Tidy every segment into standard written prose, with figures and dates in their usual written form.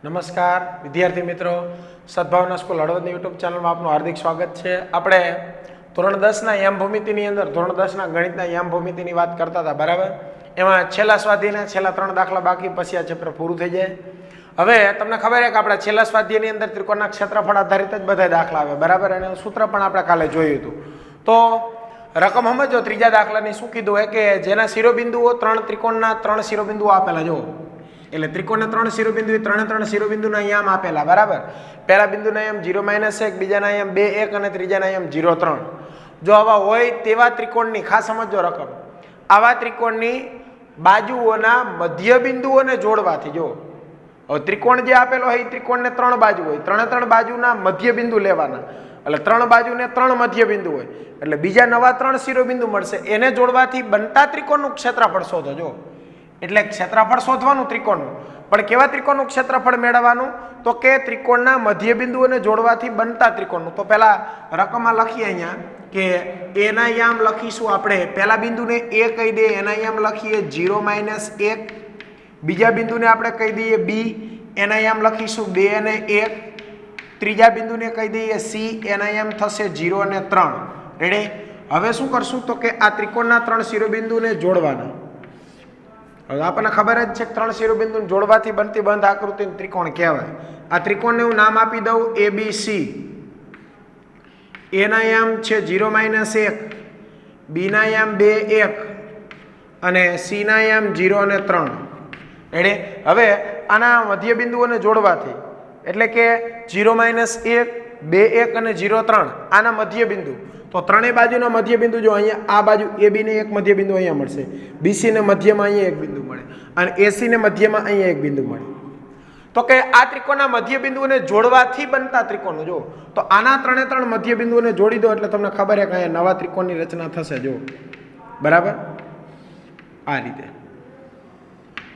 નમસ્કાર વિદ્યાર્થી મિત્રો, સદભાવના સ્કૂલ હળવદની યુટ્યુબ ચેનલમાં આપનું હાર્દિક સ્વાગત છે। આપણે ધોરણ 10ના યામ ભૂમિતિની અંદર ધોરણ 10ના ગણિતના યામ ભૂમિતિની વાત કરતા હતા, બરાબર। એમાં છેલ્લા સ્વાધ્યાયના છેલ્લા 3 દાખલા બાકી, પછી આ ચેપ્ટર પૂરું થઈ જાય। હવે તમને ખબર છે કે આપણે છેલ્લા સ્વાધ્યાયની અંદર ત્રિકોણના ક્ષેત્રફળ આધારિત જ બધા દાખલા આવે, બરાબર। અને સૂત્ર પણ આપણે કાલે જોયું હતું। તો રકમ સમજો, ત્રીજા દાખલાની શું કીધું હોય કે જેના શિરોબિંદુઓ 3 ત્રિકોણના 3 શિરોબિંદુઓ આપેલા, જો એટલે ત્રિકોણના 3 શિરોબિંદુ, 3 શિરોબિંદુના યામ આપેલા, બરાબર। પહેલા બિંદુના યામ 0-1, બીજાના યામ 2-1 અને ત્રીજાના યામ 0-3। જો આવા હોય તેવા ત્રિકોણની ખાસ સમજો રકમ, આવા ત્રિકોણની બાજુઓના મધ્ય બિંદુઓને જોડવાથી, જો હવે ત્રિકોણ જે આપેલો હોય એ ત્રિકોણને 3 બાજુ હોય, 3 બાજુના મધ્ય બિંદુ લેવાના, એટલે 3 બાજુને 3 મધ્ય બિંદુ હોય, એટલે બીજા નવા 3 શિરોબિંદુ મળશે, એને જોડવાથી બનતા ત્રિકોણનું ક્ષેત્રફળ શોધો। જો એટલે ક્ષેત્રફળ શોધવાનું ત્રિકોણનું, પણ કેવા ત્રિકોણનું ક્ષેત્રફળ મેળવવાનું, તો કે ત્રિકોણના મધ્ય બિંદુઓને જોડવાથી બનતા ત્રિકોણનું। તો પહેલા રકમમાં લખીએ અહીંયા કે એના યામ લખીશું આપણે, પહેલા બિંદુને a કહી દઈએ, એના યામ લખીએ 0-1, બીજા બિંદુને આપણે કહી દઈએ b, એના યામ લખીશું 2 અને 1, ત્રીજા બિંદુને કહી દઈએ c, એના યામ થશે 0 અને 3। રેડી? હવે શું કરશું, તો કે આ ત્રિકોણના 3 શિરોબિંદુને જોડવાના। હવે આપણને ખબર જ છે કે 3 શિરોબિંદુને જોડવાથી બનતી બંધ આકૃતિને ત્રિકોણ કહેવાય। આ ત્રિકોણને હું નામ આપી દઉં ABC। એના યામ છે 0-1, બીના યામ 2-1 અને સીના યામ 0 અને 3। રેડી? હવે આના મધ્ય બિંદુઓને જોડવાથી, એટલે કે 0-1, 2-1 અને 0-3 આના મધ્ય બિંદુ, તો ત્રણેય બાજુના મધ્ય બિંદુ, જો અહીંયા આ બાજુ AB ને એક મધ્ય બિંદુ અહીંયા મળશે, BC ને મધ્યમાં અહીંયા એક બિંદુ મળે અને AC ને મધ્યમાં અહીંયા એક બિંદુ મળે। તો કે આ ત્રિકોણના મધ્ય બિંદુઓને જોડવાથી બનતા ત્રિકોણો, જો તો આના 3 મધ્ય બિંદુઓને જોડી દો એટલે તમને ખબર છે કે અહીંયા નવા ત્રિકોણની રચના થશે, જો બરાબર આ રીતે।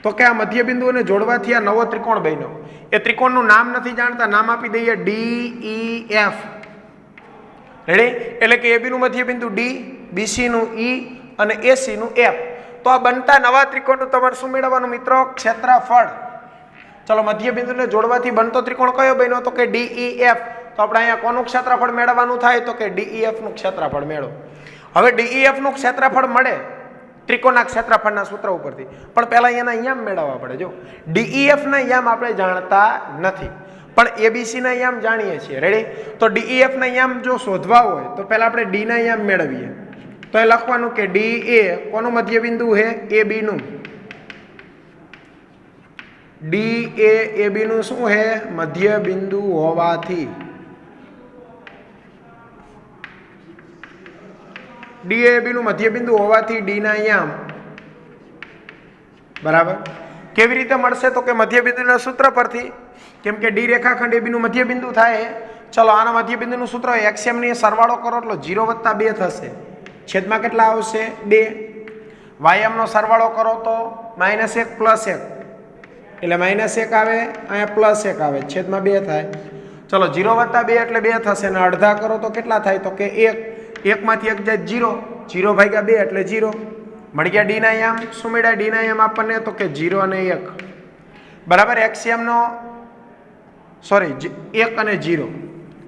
તો કે આ મધ્ય બિંદુઓને જોડવાથી આ નવો ત્રિકોણ બન્યો। એ ત્રિકોણનું નામ નથી જાણતા, નામ આપી દઈએ DEF। રેડી? એટલે કે AB નું મધ્ય બિંદુ D, BC નું E અને AC નું F। તો આ બનતા નવા ત્રિકોણનું તમારે શું મેળવવાનું મિત્રો? ક્ષેત્રફળ। ચલો, મધ્ય બિંદુને જોડવાથી બનતો ત્રિકોણ કયો બન્યો? તો કે DEF। તો આપણે અહીંયા કોનું ક્ષેત્રફળ મેળવવાનું થાય? તો કે DEF નું ક્ષેત્રફળ મેળવો। હવે DEF નું ક્ષેત્રફળ મળે ત્રિકોણના ક્ષેત્રફળના સૂત્ર ઉપરથી, પણ પહેલા એના યામ મેળવવા પડે। જો DEF ના યામ આપણે જાણતા નથી, પણ ABC ના યામ જાણીએ છીએ। રેડી? તો DEF ના યામ જો શોધવા હોય તો પહેલા આપણે D ના યામ મેળવીએ। તો એ લખવાનું કે DA કોનું મધ્ય બિંદુ છે? AB નું। DA AB નું શું છે? મધ્ય બિંદુ હોવાથી, DAB નું મધ્ય બિંદુ હોવાથી D ના યામ, બરાબર। કેવી રીતે મળશે? તો કે મધ્ય બિંદુના સૂત્ર પરથી, કેમ કે D રેખાખંડ AB નું મધ્ય બિંદુ થાય। ચલો, આના મધ્ય બિંદુનું સૂત્ર XM ની સરવાળો કરો એટલે 0+2 થશે, છેદમાં કેટલા આવશે? 2। YM નો સરવાળો કરો તો -1 + 1 એટલે -1 આવે, અહીંયા +1 આવે, છેદમાં 2 થાય। ચલો, 0+2 એટલે 2 થશે, અને અડધા કરો તો કેટલા થાય? તો કે 1, 1 માંથી 1 જાય 0, 0/2 એટલે 0। મળી ગયા D ના યામ। શું મળ્યા D ના યામ આપણને? તો કે 0 અને 1, બરાબર। XM નો સોરી 1 અને 0,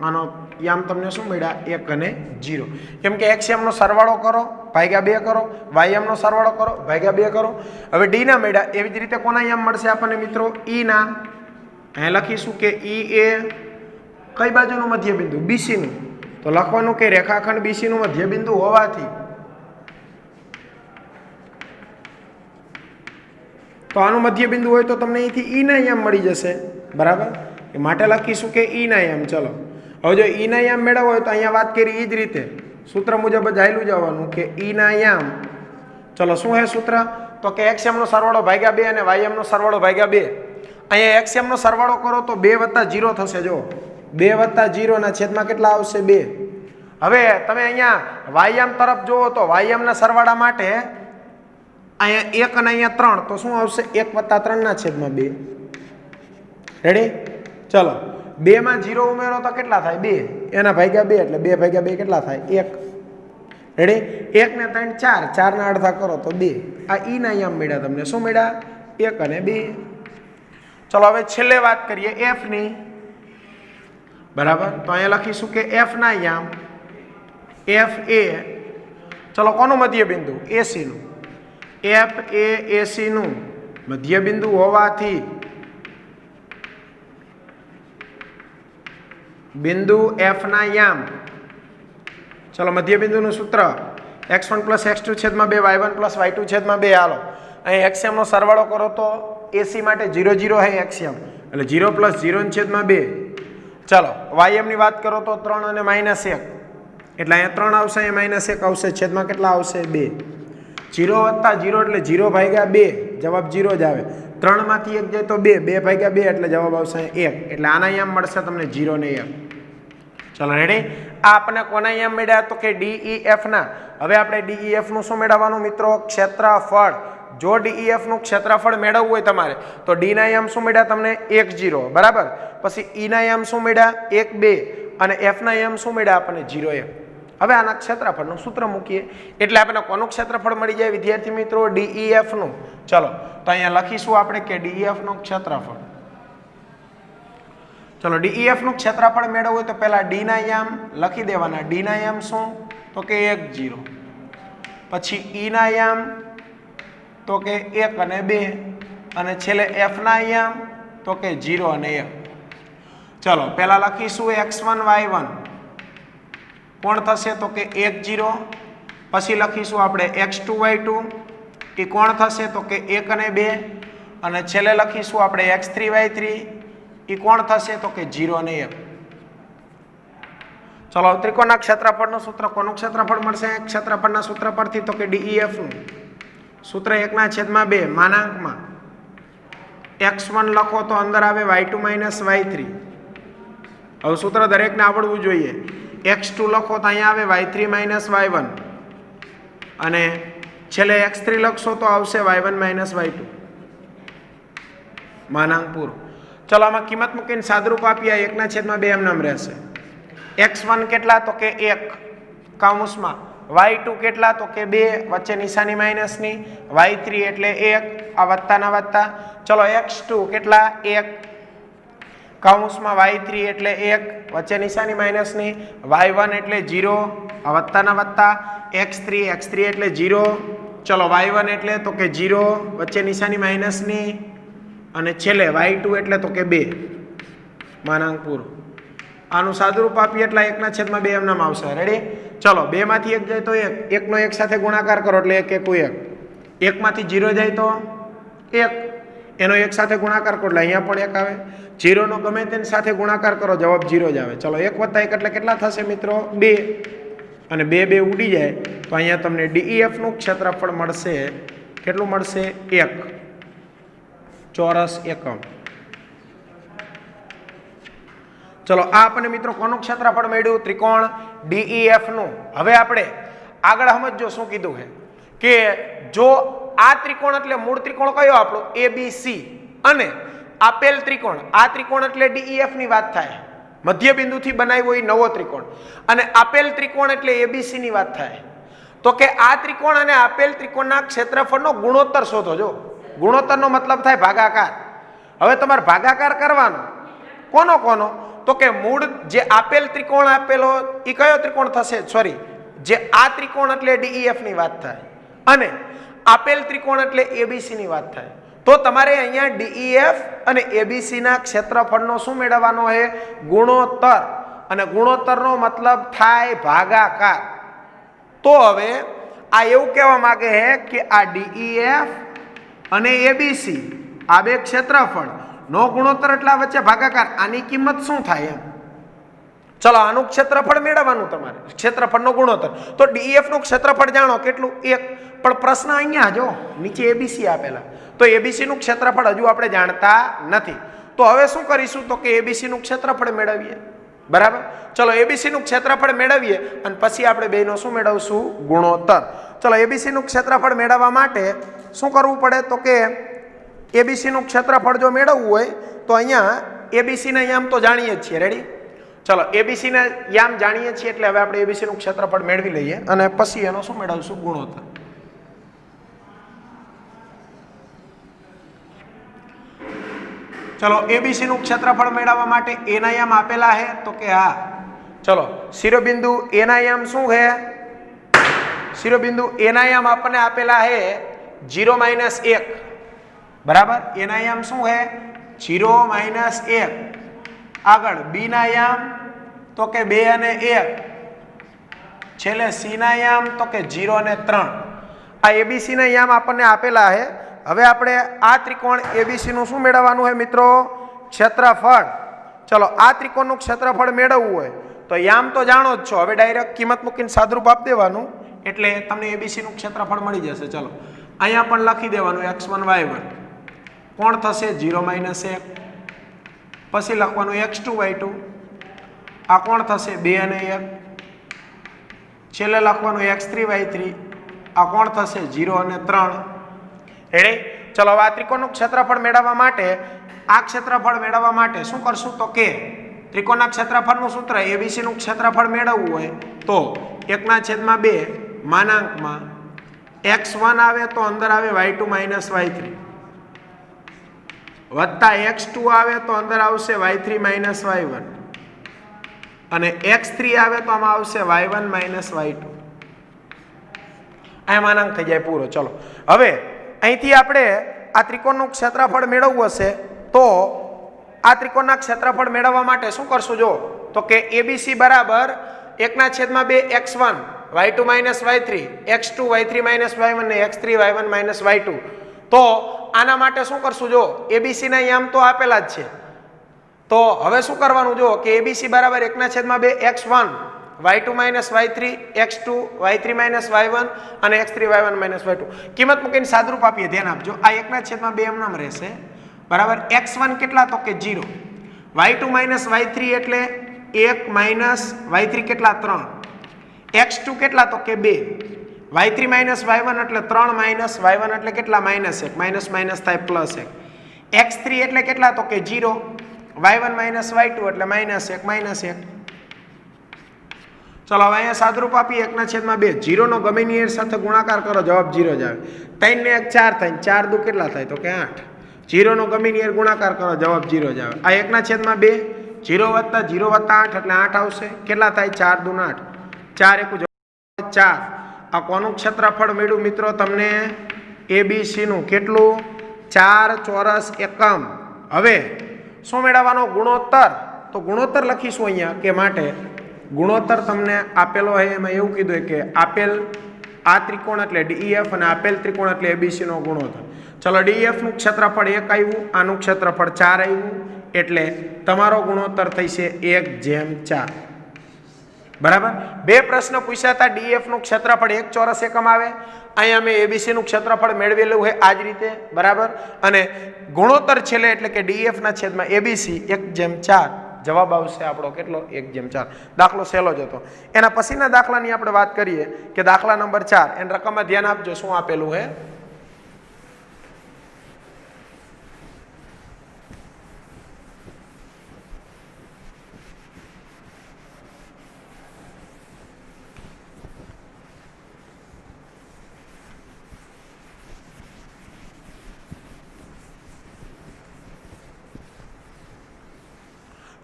આનો યામ તમને શું મળ્યા? 1 અને 0। કેમ કે XM નો સરવાળો કરો ભાગ્યા 2 કરો, YM નો સરવાળો કરો ભાગ્યા 2 કરો। હવે D ના મળ્યા, એવી જ રીતે કોના યામ મળશે આપણને મિત્રો? E ના। અહીં લખીશું કે EA કઈ બાજુનું મધ્ય બિંદુ? BC નું। તો લખવાનું કે રેખાખંડ BC નું મધ્ય બિંદુ હોવાથી, તો આનું મધ્ય બિંદુ હોય તો તમને અહીંથી E ના યામ મળી જશે, બરાબર। એ માટે લખીશું કે E ના યામ। ચલો, હવે જો E ના યામ મેળવવો હોય તો અહીંયા વાત કરી એ જ રીતે સૂત્ર મુજબ જ હાલ્યું જવાનું કે E ના યામ। ચલો, શું છે સૂત્ર? તો કે XM નો સરવાળો ભાગ્યા 2 અને YM નો સરવાળો ભાગ્યા 2। અહીંયા XM નો સરવાળો કરો તો 2 + 0 થશે, જો 2 + 0 ના છેદમાં કેટલા આવશે? 2। હવે તમે અહીંયા YM તરફ જુઓ તો YM ના સરવાળા માટે અહીંયા 1 અને અહીંયા 3, તો શું આવશે? 1 + 3 ના છેદમાં 2। રેડી? ચલો, 2 માં 0 ઉમેરો તો કેટલા થાય? 2, એના ભાગ્યા 2 એટલે 2/2 કેટલા થાય? 1। રેડી? 1 ને 3 4, 4 ના અડધા કરો તો 2। આ E ના યામ મળ્યા તમને। શું મળ્યા? 1 અને 2। ચલો હવે છેલ્લે વાત કરીએ એફ ની, બરાબર. તો અહીંયા લખીશું કે એફ ના યામ એફ એ, ચલો કોનું મધ્ય બિંદુ? એસી નું. એફ એ એસી નું મધ્ય બિંદુ હોવાથી બિંદુ એફ ના યામ, ચલો મધ્ય બિંદુનું સૂત્ર x1 + x2 છેદમાં 2 y1 + y2 છેદમાં 2. હાલો અહીં એક્સએમ નો સરવાળો કરો તો એસી માટે 0 0 હે એક્સએમ, એટલે 0 + 0 છેદમાં 2. ચાલો વાયએમ ની વાત કરો તો 3 અને -1, એટલે અહીંયા 3 આવશે, અહીંયા -1 આવશે, છેદમાં કેટલા આવશે? 2. 0 + 0 એટલે 0/2, જવાબ 0 જ આવે. 3 માંથી 1 જાય તો 2, 2/2 એટલે જવાબ આવશે 1. એટલે આના યામ મળશે તમને 0 ને 1. ચલો રેડી. આ આપણને કોના યામ મળ્યા? તો કે DEF ના. હવે આપણે DEF નું શું મેળવવાનું મિત્રો? ક્ષેત્રફળ. જો DEF નું ક્ષેત્રફળ મેળવવું હોય તમારે તો D ના યામ શું મળ્યા તમને? 1 0, બરાબર. પછી E ના યામ શું મળ્યા? 1 2, અને F ના યામ શું મળ્યા આપણને? 0 1. હવે આના ક્ષેત્રફળનું સૂત્ર મૂકીએ એટલે આપણને કોનું ક્ષેત્રફળ મળી જાય વિદ્યાર્થી મિત્રો? DEF નું. ચલો તો અહીંયા લખીશું આપણે કે DEF નું ક્ષેત્રફળ. ચલો DEF નું ક્ષેત્રફળ મેળવવું હોય તો પહેલા D ના યામ લખી દેવાના. D ના યામ શું? તો કે 1 0. પછી E ના યામ તો કે 1 અને 2, અને છેલ્લે F ના યામ તો કે 0 અને 1. ચલો પહેલા લખીશું x1 y1 કોણ થશે? તો કે 1 0. પછી લખીશું આપણે x2 y2 એ કોણ થશે? તો કે 1 અને 2, અને છેલ્લે લખીશું આપણે x3 y3 એ કોણ થશે? તો કે 0 અને 1. ચલો ત્રિકોણના ક્ષેત્રફળનું સૂત્ર, કોનું ક્ષેત્રફળ મળશે ક્ષેત્રફળના સૂત્ર પરથી? તો કે DEF નું સૂત્ર 1/2 માનાંકમાં x1 લખો તો અંદર આવે y2 - y3. હવે સૂત્ર દરેકને આવડવું જોઈએ. x2 લખો તો અહીંયા આવે y3 - y1, અને છેલ્લે x3 લખશો તો આવશે y1 - y2 માનાંક પૂરો. ચલો આમાં કિંમત મૂકીને સાદરૂપ આપીએ. 1/2 એમ નામ રહેશે. x1 કેટલા? તો કે 1 કૌંસમાં, y2 કેટલા? તો કે 2 વચ્ચે નિશાની માઇનસની, y3 એટલે 1 આ વત્તાના વત્તા. ચલો x2 કેટલા? 1 કૌંસમાં, y3 એટલે 1 વચ્ચે નિશાની માઇનસની, y1 એટલે 0 આ વત્તાના વત્તા, x3 એટલે 0. ચલો y1 એટલે તો કે 0 વચ્ચે નિશાની માઇનસની, અને છેલ્લે y2 એટલે તો કે 2 માનાંક પૂરો. આનું સાદુરૂપ આપીએ એટલે 1/2 એમ નામ આવશે. રેડી. ચલો 2 માંથી 1 જાય તો 1, 1 નો 1 સાથે ગુણાકાર કરો એટલે 1 1 1, 1 માંથી 0 જાય તો 1, એનો 1 સાથે ગુણાકાર કરો એટલે અહીંયા પણ 1 આવે. 0 નો ગમે તેની સાથે ગુણાકાર કરો જવાબ 0 જ આવે. ચલો 1 + 1 એટલે કેટલા થશે મિત્રો? 2, અને 2 2 ઉડી જાય તો અહીંયા તમને DEF નું ક્ષેત્રફળ મળશે. કેટલું મળશે? 1 ચોરસ એકમ. ચલો આ આપણને મિત્રો કોનું ક્ષેત્રફળ મળ્યું? ત્રિકોણ DEF નું. હવે આપણે આગળ સમજો શું કીધું છે કે જો આ ત્રિકોણ એટલે મૂળ ત્રિકોણ કયો આપણો? ABC, અને આપેલ ત્રિકોણ, આ ત્રિકોણ એટલે DEF ની વાત થાય, મધ્ય બિંદુથી બનાવ્યો એ નવો ત્રિકોણ, અને આપેલ ત્રિકોણ એટલે ABC ની વાત થાય. તો કે આ ત્રિકોણ અને આપેલ ત્રિકોણના ક્ષેત્રફળનો ગુણોત્તર શોધો. જો ગુણોત્તરનો મતલબ થાય ભાગાકાર. હવે તમારે ભાગાકાર કરવાનો કોનો કોનો? તો કે મૂળ જે આપેલ ત્રિકોણ આપેલો એ કયો ત્રિકોણ થશે? સોરી, જે આ ત્રિકોણ એટલે DEF ની વાત થાય, અને આપેલ ત્રિકોણ એટલે ABC ની વાત થાય. તો તમારે અહીંયા DEF અને ABC ના ક્ષેત્રફળનો શું મેળવવાનો છે? ગુણોત્તર. અને ગુણોત્તરનો મતલબ થાય ભાગાકાર. તો હવે આ એવું કહેવા માંગે છે કે આ DEF અને ABC આ બે ક્ષેત્રફળ નો ગુણોત્તર એટલે વચ્ચે ભાગાકાર, આની કિંમત શું થાય એમ. ચલો આનું ક્ષેત્રફળ મેળવવાનું તમારે, ક્ષેત્રફળનો ગુણોત્તર. તો DEF નું ક્ષેત્રફળ જાણો કેટલું? 1. પણ પ્રશ્ન અહીંયા જો નીચે ABC આપેલા, તો ABC નું ક્ષેત્રફળ હજુ આપણે જાણતા નથી. તો હવે શું કરીશું? તો કે ABC નું ક્ષેત્રફળ મેળવીએ. બરાબર. ચલો ABC નું ક્ષેત્રફળ મેળવીએ અને પછી આપણે બેનો શું મેળવશું? ગુણોત્તર. ચલો ABC નું ક્ષેત્રફળ મેળવવા માટે શું કરવું પડે? તો કે ABC નું ક્ષેત્રફળ જો મેળવવું હોય તો અહીંયા ABC ના યામ તો જાણીએ જ છીએ. રેડી. ચલો ABC ના યામ જાણીએ છીએ એટલે હવે આપણે ABC નું ક્ષેત્રફળ મેળવી લઈએ અને પછી એનો શું મેળવશું? ગુણોત્તર. ચલો એબીસી નું ક્ષેત્રફળ મેળવવા માટે એ ના યામ આપેલા હે તો કે હા. ચલો શિરોબિંદુ એ ના યામ શું હે? શિરોબિંદુ એ ના યામ આપણને આપેલા હે 0 - 1 બરાબર. એ ના યામ શું હે? 0 - 1. આગળ બી ના યામ તો કે 2 અને 1. છેલ્લે સી ના યામ તો કે 0 અને 3. આ એબીસી ના યામ આપણને આપેલા હે. હવે આપણે આ ત્રિકોણ એબીસી નું શું મેળવવાનું હોય મિત્રો? ક્ષેત્રફળ. ચલો આ ત્રિકોણનું ક્ષેત્રફળ મેળવવું હોય તો યામ તો જાણો જ છો. હવે ડાયરેક્ટ કિંમત મૂકીને સાદરૂપ આપી દેવાનું એટલે તમને એબીસી નું ક્ષેત્રફળ મળી જશે. ચલો અહીંયા પણ લખી દેવાનું x1 y1 કોણ થશે 0 - 1. પછી લખવાનું x2 y2 આ કોણ થશે 2 અને 1. છેલ્લે લખવાનું x3 y3 આ કોણ થશે 0 અને 3. રેડી. ચલો હવે આ ત્રિકોણનું ક્ષેત્રફળ મેળવવા માટે આ ક્ષેત્રફળ મેળવવા માટે શું કરશું તો કે ત્રિકોણના ક્ષેત્રફળનું સૂત્ર એબીસી નું ક્ષેત્રફળ મેળવવું હોય તો 1/2 માનાંકમાં x1 આવે તો અંદર આવે y2 - y3 વત્તા x2 આવે તો અંદર આવશે y3 - y1 અને x3 આવે તો આમાં આવશે y1 - y2. આ માનાંક થઈ જાય પૂરો. ચલો હવે અહીંથી આપણે આ ત્રિકોણનું ક્ષેત્રફળ મેળવવું હશે તો આ ત્રિકોણના ક્ષેત્રફળ મેળવવા માટે શું કરશું જો તો કે એબીસી બરાબર 1/2 x1 y2 - y3 x2 y3 - y1 અને x3 y1 - y2. તો આના માટે શું કરશું જો એબીસી ના યામ તો આપેલા જ છે. તો હવે શું કરવાનું જો કે એબીસી બરાબર 1/2 x1 y2 - y3 x2 y3 - y1 અને x3 y1 - y2. કિંમત મૂકીને સાદરૂપ આપીએ. ધ્યાન આપજો. આ 1/2 એમ નામ રહેશે બરાબર. x1 કેટલા તો કે 0 y2 - y3 એટલે 1 - y3 કેટલા 3 x2 કેટલા તો કે 2 y3 - y1 એટલે 3 - y1 એટલે કેટલા -1 માઇનસ થાય +1 x3 એટલે કેટલા તો કે 0 y1 - y2 એટલે -1 ચલો હવે અહીંયા સાદરૂપ આપી 1/2 0 નો ગમે ની એર સાથે ગુણાકાર કરો જવાબ 0 જ આવે. 3 ને 1 4 થાય 4 દુ કેટલા થાય તો કે 8. 0 નો ગમે ની એર ગુણાકાર કરો જવાબ 0 જ આવે. આ 1/2 0 + 0 + 8 એટલે 8 આવશે. કેટલા થાય 4 દુ 8 4 1 જવાબ 4. આ કોનું ક્ષેત્રફળ મળ્યું મિત્રો તમને? એબીસી નું. કેટલું? 4 ચોરસ એકમ. હવે શું મેળવવાનો? ગુણોત્તર. તો ગુણોત્તર લખીશું અહીંયા કે માટે ગુણોત્તર તમને આપેલો છે. એમાં એવું કીધું કે આપેલ આ ત્રિકોણ એટલે DEF અને આપેલ ત્રિકોણ એટલે ABC નો ગુણોત્તર. ચલો DEF નું ક્ષેત્રફળ 1 આવ્યું, આનું ક્ષેત્રફળ 4 આવ્યું એટલે તમારો ગુણોત્તર થશે 1/4. બરાબર. બે પ્રશ્ન પૂછ્યા હતા. DEF નું ક્ષેત્રફળ 1 ચોરસ એકમ આવે. અહીંયા અમે ABC નું ક્ષેત્રફળ મેળવેલું છે આ જ રીતે. બરાબર. અને ગુણોત્તર છેલ્લે એટલે કે DEF ના છેદમાં ABC 1/4. જવાબ આવશે આપણો કેટલો? 1/4. દાખલો સહેલો જ હતો. એના પછીના દાખલાની આપણે વાત કરીએ કે દાખલા નંબર 4. એના રકમમાં ધ્યાન આપજો શું આપેલું છે.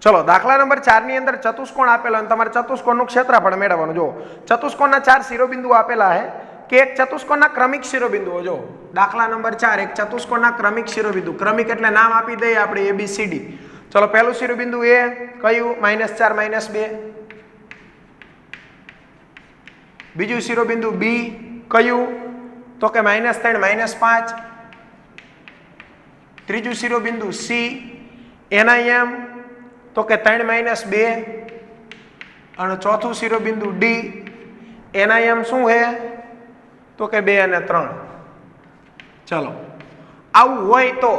ચલો દાખલા નંબર 4 ની અંદર ચતુષ્કોણ આપેલો અને તમારે ચતુષ્કોણનું ક્ષેત્રફળ મેળવવાનું. જો ચતુષ્કોણના 4 શિરોબિંદુઓ આપેલા છે કે એક ચતુષ્કોણના ક્રમિક શિરોબિંદુઓ. જો દાખલા નંબર 4 એક ચતુષ્કોણના ક્રમિક શિરોબિંદુ. ક્રમિક એટલે નામ આપી દઈએ આપણે ABCD. ચલો પહેલું શિરોબિંદુ એ કયું? -4 -2. બીજું શિરોબિંદુ B કયું તો કે -3 -5. ત્રીજું શિરોબિંદુ C એના એમ તો કે 3 - 2 અને ચોથું શિરોબિંદુ D એના એમ શું છે તો કે 2 અને 3. ચલો આવું હોય તો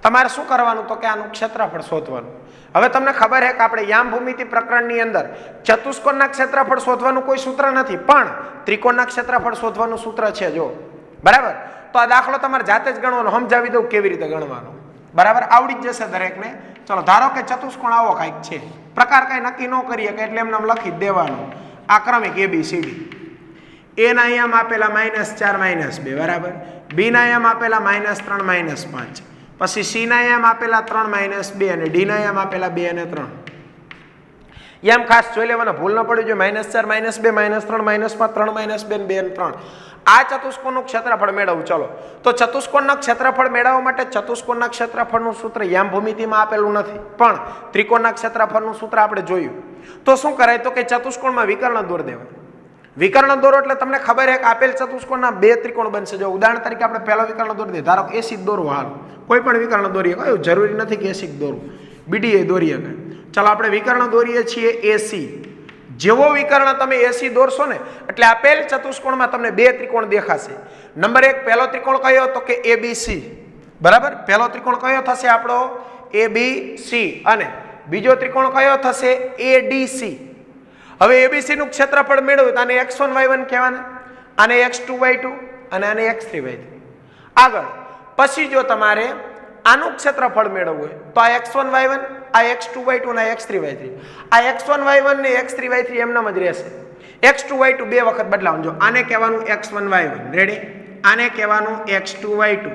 તમારે શું કરવાનું તો કે આનું ક્ષેત્રફળ શોધવાનું. હવે તમને ખબર છે કે આપણે યામ ભૂમિતિ પ્રકરણની અંદર ચતુષ્કોણના ક્ષેત્રફળ શોધવાનું કોઈ સૂત્ર નથી પણ ત્રિકોણના ક્ષેત્રફળ શોધવાનું સૂત્ર છે. જો બરાબર. તો આ દાખલો તમારે જાતે જ ગણવાનો. સમજાવી દઉં કેવી રીતે ગણવાનો. બરાબર. આવડી જ જશે દરેકને. ચલો ધારો કે ચતુષ્કોણ આવો કાંઈક છે. પ્રકાર કાંઈ નક્કી ન કરીએ કે એટલે એમને લખી જ દેવાનું. આ ક્રમિક ABCD. A ના યામ આપેલા -4 -2 બરાબર. B ના યામ આપેલા -3 -5. પછી સી ના એમ આપેલા 3 - 2 અને ડી ના એમ આપેલા 2 અને 3. એમ ખાસ જોઈ લેવાના, ભૂલ ન પડવી જોઈએ. -4 -2 -3 -5 3 -2 અને 2 અને 3. આ ચતુષ્કોણનું ક્ષેત્રફળ મેળવવું. ચલો, તો ચતુષ્કોણના ક્ષેત્રફળ મેળવવા માટે ચતુષ્કોણના ક્ષેત્રફળનું સૂત્ર યામ ભૂમિતિમાં આપેલું નથી, પણ ત્રિકોણના ક્ષેત્રફળનું સૂત્ર આપણે જોયું. તો શું કરાય, તો કે ચતુષ્કોણમાં વિકર્ણ દોર દેવાય. વિકર્ણ દોરો એટલે તમને ખબર છે કે આપેલ ચતુષ્કોણના બે ત્રિકોણ બનશે. જો ઉદાહરણ તરીકે આપણે પહેલો વિકર્ણ દોરી દઈએ, ધારો કે એસી દોરવો, હાલ કોઈ પણ વિકર્ણ દોરીએ, કયું જરૂરી નથી કે એસી દોરવું, બીડીએ દોરીએ. ચાલો આપણે વિકર્ણ દોરીએ છીએ એસી. જેવો વિકર્ણ તમે એસી દોરશો ને એટલે આપેલ ચતુષ્કોણમાં તમને બે ત્રિકોણ દેખાશે. નંબર 1 પહેલો ત્રિકોણ કયો, તો કે એબીસી. બરાબર, પહેલો ત્રિકોણ કયો થશે આપણો? એબીસી. અને બીજો ત્રિકોણ કયો થશે? એડીસી. હવે એબીસી નું ક્ષેત્રફળ મેળવ્યું તો આને x1 y1 કહેવાના, આને x2 y2 અને આને x3 y3. આગળ પછી જો તમારે આનું ક્ષેત્રફળ મેળવવું હોય તો આ x1 y1, આ x2 y2 અને આ x3 y3. આ x1 y1 ને x3 y3 એમનામ જ રહેશે. x2 y2 બે વખત બદલાવાનું. જો આને કહેવાનું x1 y1, રેડી, આને કહેવાનું x2 y2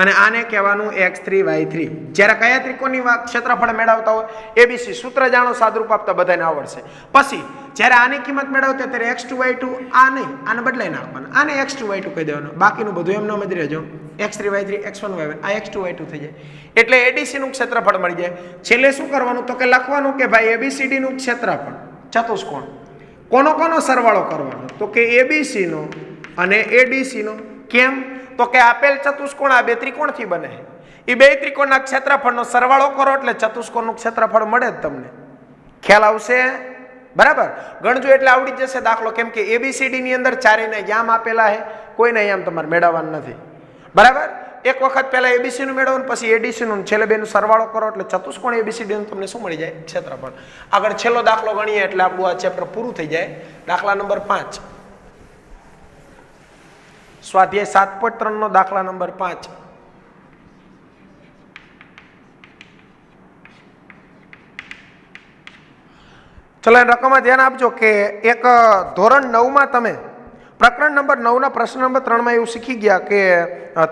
અને આને કહેવાનું x3 y3. જ્યારે કયા ત્રિકોણની ક્ષેત્રફળ મેળવતા હોય એબીસી, સૂત્ર જાણો, સાદરૂપ આપતા બધાને આવડશે. પછી જ્યારે આની કિંમત મેળવતા ત્યારે x2 y2 આ નહીં, આને બદલાઈ નાખવાના, આને x2 y2 કહી દેવાનું. બાકીનું બધું એમનામ જ રહેજો, x3 y3 x1 y1, આ x2 y2 થઈ જાય. એટલે એડીસી નું ક્ષેત્રફળ મળી જાય. છેલ્લે શું કરવાનું, તો કે લખવાનું કે ભાઈ એબીસીડી નું ક્ષેત્રફળ ચતુષ્કોણ કોનો કોનો સરવાળો કરવાનો, તો કે એબીસી નો અને એડીસી નો. કેમ, તો કે આપેલ ચતુષ્કોણ આ બે ત્રિકોણથી બને. એ બે ત્રિકોણના ક્ષેત્રફળનો સરવાળો કરો એટલે ચતુષ્કોણનું ક્ષેત્રફળ મળે જ તમને. ખ્યાલ આવશે? બરાબર, ગણજો એટલે આવડી જશે દાખલો. કેમ કે એબીસીડી ની અંદર ચારેયના યામ આપેલા છે, કોઈના યામ તમારે મેળવવાનું નથી. બરાબર, એક વખત પહેલા એબીસી નું મેળવો, પછી એડીસી નું, છેલ્લે બેનું સરવાળો કરો એટલે ચતુષ્કોણ એબીસીડી નું તમને શું મળી જાય? ક્ષેત્રફળ. આગળ છેલ્લો દાખલો ગણીએ એટલે આપણું આ ચેપ્ટર પૂરું થઈ જાય. દાખલા નંબર 5, સ્વાધ્યાય 7.3 નો દાખલા નંબર 5. ચલો રકમમાં ધ્યાન આપજો કે એક ધોરણ 9 માં તમે પ્રકરણ નંબર 9 ના પ્રશ્ન નંબર 3 માં એવું શીખી ગયા કે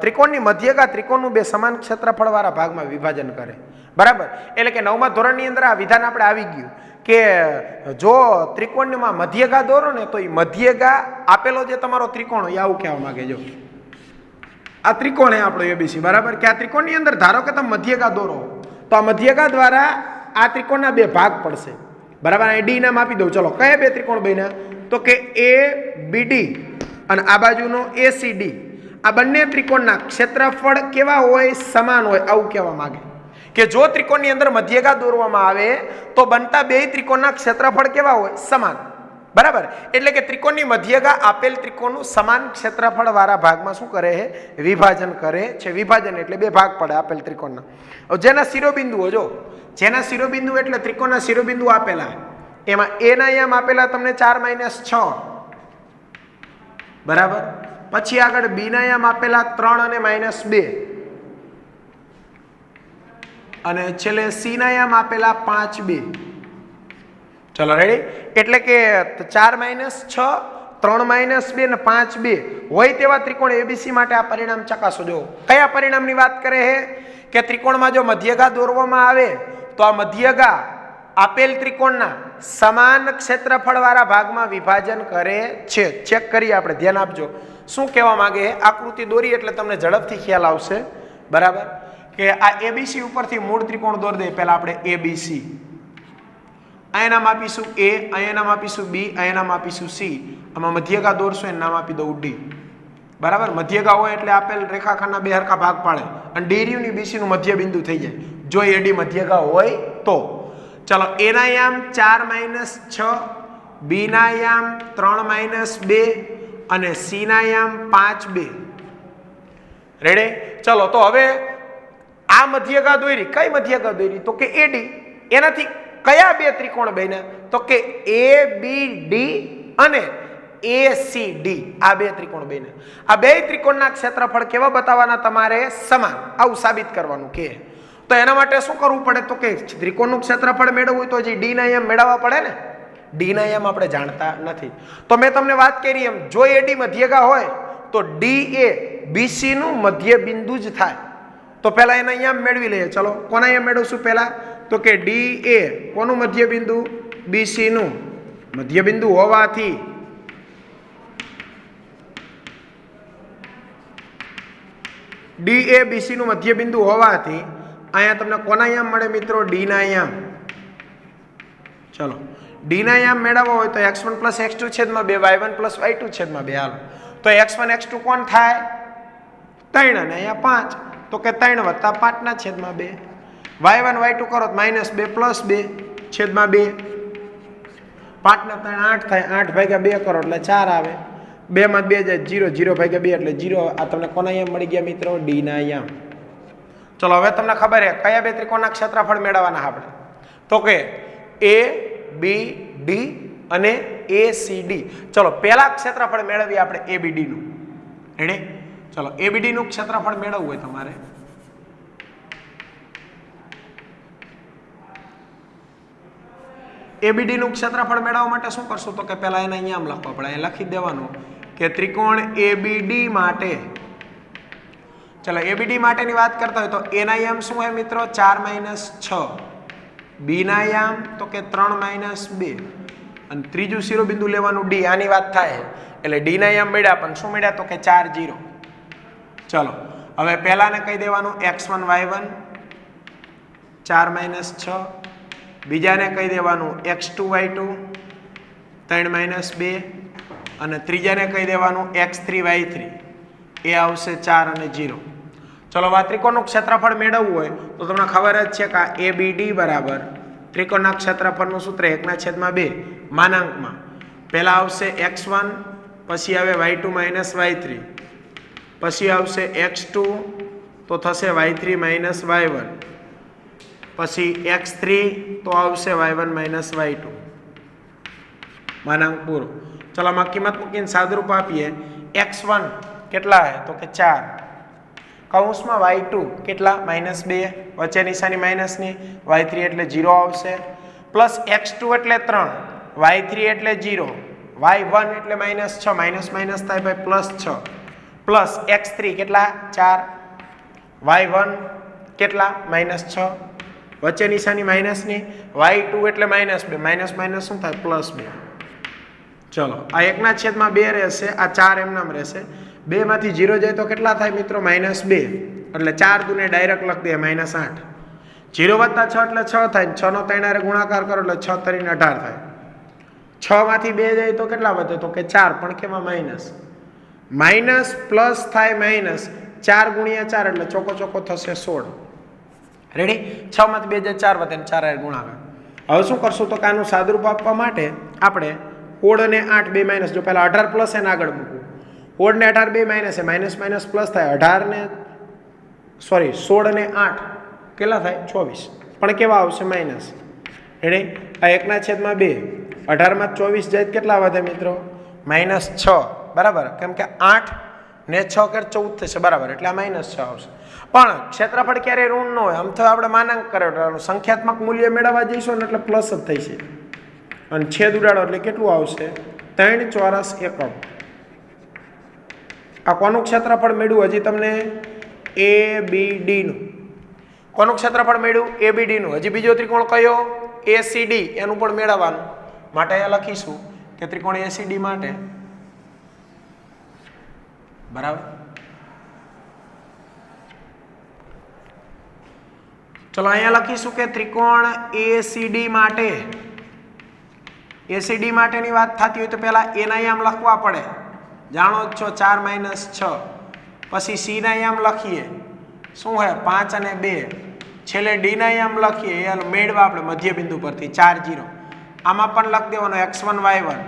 ત્રિકોણની મધ્યગા ત્રિકોણનું બે સમાન ક્ષેત્રફળ વાળા ભાગમાં વિભાજન કરે. બરાબર, એટલે કે 9મા ધોરણની અંદર આ વિધાન આપણે આવી ગયું કે જો ત્રિકોણમાં મધ્યગા દોરો ને તો એ મધ્યગા આપેલો જે તમારો ત્રિકોણ હોય આવું કહેવા માંગે. જો આ ત્રિકોણ હે આપણો એબીસી. બરાબર, કે આ ત્રિકોણની અંદર ધારો કે તમે મધ્યગા દોરો તો આ મધ્યગા દ્વારા આ ત્રિકોણના બે ભાગ પડશે. બરાબર, આ ડી નામ આપી દઉં. ચલો, કયા બે ત્રિકોણ બન્યા, તો કે એ બીડી અને આ બાજુનો એસીડી. આ બંને ત્રિકોણના ક્ષેત્રફળ કેવા હોય? સમાન હોય, આવું કહેવા માંગે. કે જો ત્રિકોણની અંદર મધ્યગા દોરવામાં આવે તો બનતા બે ત્રિકોણના ક્ષેત્રફળ કેવા હોય? સમાન. બરાબર, એટલે કે ત્રિકોણની મધ્યગા આપેલ ત્રિકોણનું સમાન ક્ષેત્રફળ વાળા ભાગમાં શું કરે છે? વિભાજન કરે છે. વિભાજન એટલે બે ભાગ પડે આપેલ ત્રિકોણના. જેના શિરોબિંદુઓ, જો જેના શિરોબિંદુ એટલે ત્રિકોણના શિરોબિંદુ આપેલા, એમાં એ ના યામ આપેલા તમને 4 - 6. બરાબર, પછી આગળ બી ના યામ આપેલા 3 અને -2 અને છેલ્લે સી ના યામ આપેલા 5 2. ચલો રેડી, એટલે કે 4 - 6 3 - 2 અને 5 2 હોય તેવા ત્રિકોણ એબીસી માટે આ પરિણામ ચકાસો. જો કયા પરિણામની વાત કરે છે કે ત્રિકોણમાં જો મધ્યગા દોરવામાં આવે તો આ મધ્યગા આપેલ ત્રિકોણના સમાન ક્ષેત્રફળ વાળા ભાગમાં વિભાજન કરે છે. ચેક કરીએ આપણે, ધ્યાન આપજો શું કહેવા માંગે. આકૃતિ દોરી એટલે તમને ઝડપથી ખ્યાલ આવશે. બરાબર, કે આ એબીસી ઉપરથી મૂળ ત્રિકોણ દોરી દે. પહેલા આપણે એબીસી, અહીંયા નામ આપીશું એ, અહીંયા નામ આપીશું બી, અહીંયા નામ આપીશું સી. આમાં મધ્યગા દોરશું એને નામ આપી દઉં ડી. બરાબર, મધ્યગા હોય એટલે આપેલ રેખાખંડના બે હરખા ભાગ પાડે અને ડી રહ્યું ની બીસી નું મધ્ય બિંદુ થઈ જાય જો એડી મધ્યગા હોય તો. ચલો, એ ના યામ 4 - 6, બી ના યામ 3 - 2 અને સી ના યામ 5 2. રેડી, ચલો તો હવે આ મધ્યગા દોરી, કઈ મધ્યગા દોરી? તો કે એડી. એનાથી કયા બે ત્રિકોણ બન્યા? તો કે એ બી ડી અને એસીડી. આ બે ત્રિકોણ બન્યા. આ બે ત્રિકોણના ક્ષેત્રફળ કેવા બતાવવાના? તમારે સમાન. આવું સાબિત કરવાનું કે. તો એના માટે શું કરવું પડે? તો કે ત્રિકોણનું ક્ષેત્રફળ મેળવવું હોય તો જે ડી ના યામ મેળવવા પડે ને. ડી ના યામ આપણે જાણતા નથી. તો મેં તમને વાત કરી એમ, જો એડી મધ્યગા હોય તો ડી એ બીસી નું મધ્ય બિંદુ જ થાય. તો પહેલા એને અહીંયા મેળવી લઈએ. ચલો કોના અહીંયા મેળવશું પહેલા? તો કે ડી એ કોનું મધ્યબિંદુ? બીસી નું મધ્યબિંદુ હોવાથી ડી એ બીસી નું મધ્યબિંદુ હોવાથી અહીંયા તમને કોના યામ મળે મિત્રો? ડી ના યામ. ચલો ડી ના યામ મેળવવો હોય તો x1 + x2 છેદમાં 2 y1 + y2 છેદમાં 2. હાલો તો x1 x2 કોણ થાય? 3 અને અહીંયા 5, તો કે 3 + 5 ના છેદમાં 2. y1 y2 કરો તો -2 + 2 છેદમાં 2. 5 ને 3 8 થાય, 8 ભાગ્યા 2 કરો એટલે 4 આવે. 2 માં 2 જાય 0, 0 ભાગ્યા 2 એટલે 0. આ તમને કોના યામ મળી ગયા મિત્રો? ડી ના યામ. ચલો હવે તમને ખબર છે કયા બે ત્રિકોણના ક્ષેત્રફળ મેળવવાના આપણે? તો કે એ બી ડી અને એ સી ડી. ચલો પહેલા ક્ષેત્રફળ મેળવીએ આપણે એબીડી નું. રેડી? ચલો એબીડી નું ક્ષેત્રફળ મેળવવું હોય તમારે એબીડી નું ક્ષેત્રફળ મેળવવા માટે શું કરશું? તો કે પહેલા એને અહીંયા આમ લખવા પડે. અહીં લખી દેવાનું કે ત્રિકોણ એબીડી માટે, ચલો એબીડી માટેની વાત કરતા હોય તો એના યામ શું હોય મિત્રો? 4 - 6. બી ના યામ તો કે 3 - 2 અને ત્રીજું શિરોબિંદુ લેવાનું ડી. આની વાત થાય એટલે ડી ના યામ મળ્યા, પણ શું મળ્યા? તો કે 4 0. ચલો હવે પહેલાને કહી દેવાનું x1 y1 4 - 6, બીજાને કહી દેવાનું x2 y2 3 - 2 અને ત્રીજાને કહી દેવાનું x3 y3. એ આવશે 4 અને 0. ચલો આ ત્રિકોણનું ક્ષેત્રફળ મેળવવું હોય તો તમને ખબર જ છે કે આ એબીડી બરાબર ત્રિકોણના ક્ષેત્રફળનું સૂત્ર 1/2 માનાંકમાં પહેલા આવશે x1, પછી આવે y2 - y3, પછી આવશે x2 તો થશે y3 - y1, પછી x3 તો આવશે y1 - y2 માનાંક પૂરો. ચલો આમાં કિંમત મૂકીને સાદુરૂપ આપીએ. x1 કેટલા હે? તો કે 4, કૌંસમાં y2 કેટલા? -2, વચ્ચે નિશાની માઇનસની, y3 એટલે 0 આવશે, પ્લસ x2 એટલે 3, y3 એટલે 0, y1 એટલે -6, માઇનસ થાય ભાઈ +6, પ્લસ x3 કેટલા? 4, y1 કેટલા? -6, વચ્ચે નિશાની માઇનસની, y2 એટલે -2, માઇનસ શું થાય? +2. ચલો આ 1/2 રહેશે, આ 4 એમનામ રહેશે. 2 માંથી 0 જાય તો કેટલા થાય મિત્રો? -2, એટલે 4 દુને ડાયરેક્ટ લખ દે -8. 0 + 6 એટલે 6 થાય, 6 નો 3 હારે ગુણાકાર કરો એટલે 6 × 3 = 18 થાય. 6 માંથી 2 જાય તો કેટલા વધે? તો કે 4, પણ કેમાં માઇનસ પ્લસ થાય માઇનસ, 4 × 4 એટલે ચોકો થશે 16. રેડી? 6 માંથી 2 જાય 4 વધે, 4 હારે ગુણાકાર. હવે શું કરશું? તો કે આનું સાદુરૂપ આપવા માટે આપણે 16 અને 8 2 માઇનસ, જો પહેલા 18 પ્લસ એને આગળ મૂકવું, 16 ને 18 2 માઇનસ, માઇનસ પ્લસ થાય, 16 અને 8 કેટલા થાય? 24, પણ કેવા આવશે? માઇનસ. રેડી? આ 1/2, 18 માં 24 જાય કેટલા વધે મિત્રો? -6, બરાબર, કેમ કે 8 ને 6 કે 14 થશે, બરાબર, એટલે આ -6 આવશે. પણ ક્ષેત્રફળ ક્યારેય ઋણ ન હોય, આમ તો આપણે માનાંક કરેલું, સંખ્યાત્મક મૂલ્ય મેળવવા જઈશું ને એટલે પ્લસ જ થઈ છે, અને છેદ ઉડાડો એટલે કેટલું આવશે? 3 ચોરસ એકમ. આ કોનું ક્ષેત્રફળ મેળવ્યું? હજી તમને એબીડી નું. કોનું ક્ષેત્રફળ મેળવ્યું? એબીડી નું. હજી બીજો ત્રિકોણ કયો? એસીડી, એનું પણ મેળવવાનું. માટે અહીંયા લખીશું કે ત્રિકોણ એસીડી માટે, બરાબર, ચલો અહીંયા લખીશું કે ત્રિકોણ એસીડી માટે, એસીડી માટેની વાત થતી હોય તો પહેલા એના યામ લખવા પડે, જાણો જ છો, 4 - 6, પછી સી ના યામ લખીએ, શું હે? 5 અને 2, છેલ્લે ડી ના યામ લખીએ, એ મેળવા આપણે મધ્યબિંદુ પરથી 4 0. આમાં પણ લખી દેવાનો x1 y1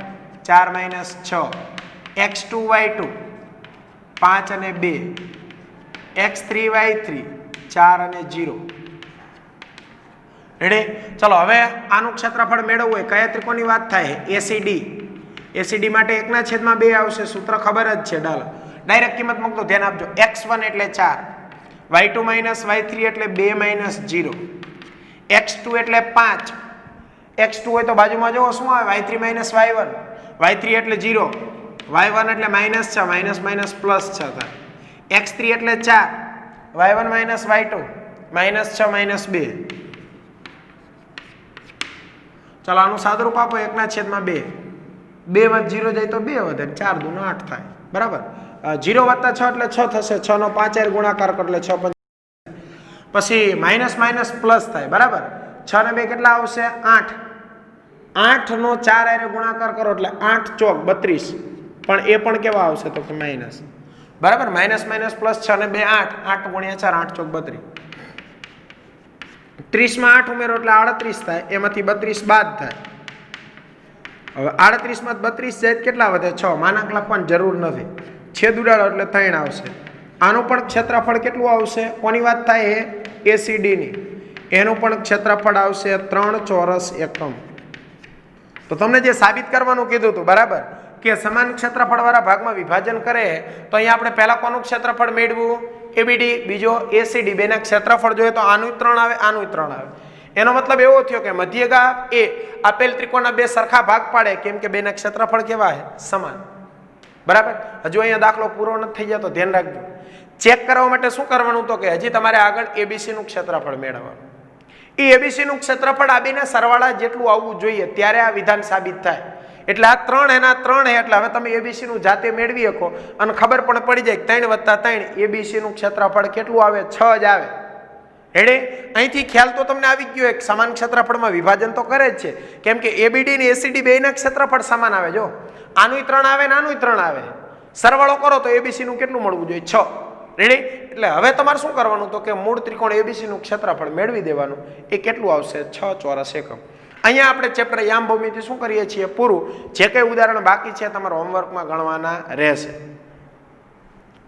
4 - 6, x2 y2 5 અને 2, x3 y3 4 અને 0. રેડી? ચલો હવે આનું ક્ષેત્રફળ મેળવવું હોય કયા ત્રિકોણની વાત થાય? એસીડી. એસીડી માટે 1/2 આવશે, સૂત્ર ખબર જ છે, ડાયરેક્ટ કિંમત મૂકતો, ધ્યાન આપજો. x1 એટલે 4, y2 - y3 એટલે 2 - 0, x2 એટલે 5, x2 હોય તો બાજુમાં જુઓ શું આવે? y3 - y1, y3 એટલે 0, y1 એટલે -6, માઇનસ પ્લસ 6 થાય, x3 એટલે 4, y1 માઇનસ y2 -6 -2. ચાલો આનું સાદુરૂપ આપો 1/2. 2 વધ 0 જાય તો 2 વધે, 4 દુ 8 થાય, બરાબર. 0 વત્તા 6 એટલે 6 થશે, 6 નો 5 ગુણાકાર કરો એટલે 6 પછી માઇનસ માઇનસ પ્લસ થાય, બરાબર. 6 ને 2 કેટલા આવશે? 8. 8 નો 4 હારે ગુણાકાર કરો એટલે 8 ચોક 32, પણ એ પણ કેવા આવશે તો કે માઇનસ, બરાબર. માઇનસ માઇનસ પ્લસ 6 ને 2 8, 8 ગુણ્યા 4 8 ચોક 32. 30 માં 8 ઉમેરો એટલે 38 થાય, એમાંથી 32 બાદ થાય. હવે 38 માં 32 જાય કેટલા વધે? 6. માનાંક લખવાની જરૂર નથી, છેદ ઉડાડો એટલે 3 આવશે. આનું પણ ક્ષેત્રફળ કેટલું આવશે? કોની વાત થાય? ACD ની. એનું પણ ક્ષેત્રફળ આવશે 3 ચોરસ એકમ. તો તમને જે સાબિત કરવાનું કીધું હતું, બરાબર, કે સમાન ક્ષેત્રફળ વાળા ભાગમાં વિભાજન કરે તો અહીંયા આપણે પહેલા કોનું ક્ષેત્રફળ મેળવ્યું? ABD. બીજો ACD. બેના ક્ષેત્રફળ જોઈએ તો આનું 3 આવે, આનું 3 આવે. એનો મતલબ એવો થયો કે મધ્યગા એ આપેલ ત્રિકોણના બે સરખા ભાગ પાડે, કેમ કે બેના ક્ષેત્રફળ કેવા છે? સમાન, બરાબર. હજુ અહીંયા દાખલો પૂરો નથી થઈ જતો, ધ્યાન રાખજો. ચેક કરવા માટે શું કરવાનું તો કે હજી તમારે આગળ ABC નું ક્ષેત્રફળ મેળવવાનું. એ ABC નું ક્ષેત્રફળ આ બેના સરવાળા જેટલું આવવું જોઈએ ત્યારે આ વિધાન સાબિત થાય. એટલે આ 3 એના 3 એટલે હવે તમે ABC નું જાતે મેળવી શકો અને ખબર પણ પડી જાય 3 વત્તા 3 ABC નું ક્ષેત્રફળ કેટલું આવે? 6 જ આવે. હેડે અહીંથી ખ્યાલ તો તમને આવી ગયો, એક સમાન ક્ષેત્રફળમાં વિભાજન તો કરે જ છે, કેમ કે ABD અને ACD બેના ક્ષેત્રફળ સમાન આવે. જો આનું 3 આવે ને આનું 3 આવે, સરવાળો કરો તો ABC નું કેટલું મળવું જોઈએ? 6. રેડી? એટલે હવે તમારે શું કરવાનું તો કે મૂળ ત્રિકોણ ABC નું ક્ષેત્રફળ મેળવી દેવાનું. એ કેટલું આવશે? 6 ચોરસ એકમ. અહીંયા આપણે ચેપ્ટર યામ ભૂમિતિ શું કરીએ છીએ? પૂરું. જે કંઈ ઉદાહરણ બાકી છે તમારા હોમવર્કમાં ગણવાના રહેશે.